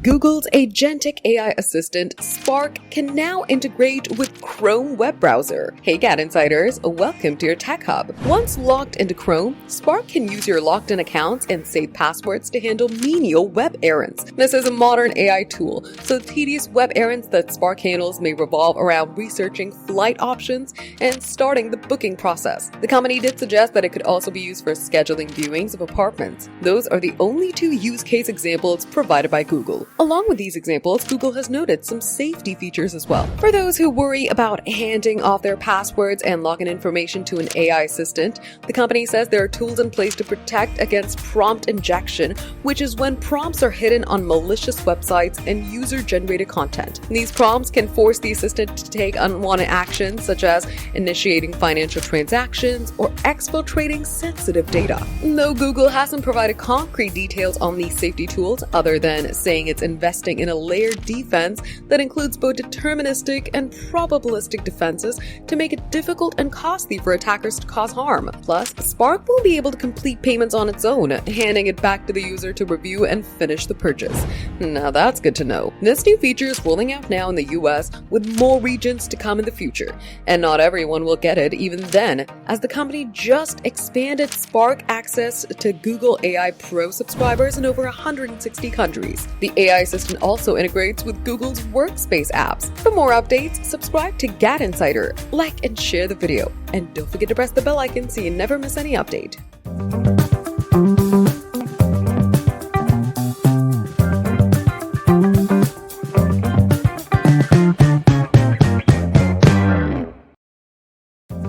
Google's agentic AI assistant, Spark, can now integrate with Chrome web browser. Hey GadInsiders, welcome to your Tech Hub. Once logged into Chrome, Spark can use your logged-in accounts and saved passwords to handle menial web errands. This is a modern AI tool, so the tedious web errands that Spark handles may revolve around researching flight options and starting the booking process. The company did suggest that it could also be used for scheduling viewings of apartments. Those are the only two use case examples provided by Google. Along with these examples, Google has noted some safety features as well. For those who worry about handing off their passwords and login information to an AI assistant, the company says there are tools in place to protect against prompt injection, which is when prompts are hidden on malicious websites and user-generated content. These prompts can force the assistant to take unwanted actions, such as initiating financial transactions or exfiltrating sensitive data. Though Google hasn't provided concrete details on these safety tools, other than saying it's investing in a layered defense that includes both deterministic and probabilistic defenses to make it difficult and costly for attackers to cause harm. Plus, Spark will be able to complete payments on its own, handing it back to the user to review and finish the purchase. Now that's good to know. This new feature is rolling out now in the US, with more regions to come in the future. And not everyone will get it even then, as the company just expanded Spark access to Google AI Pro subscribers in over 160 countries. The AI assistant also integrates with Google's Workspace apps. For more updates, subscribe to GadInsider, like and share the video, and don't forget to press the bell icon so you never miss any update.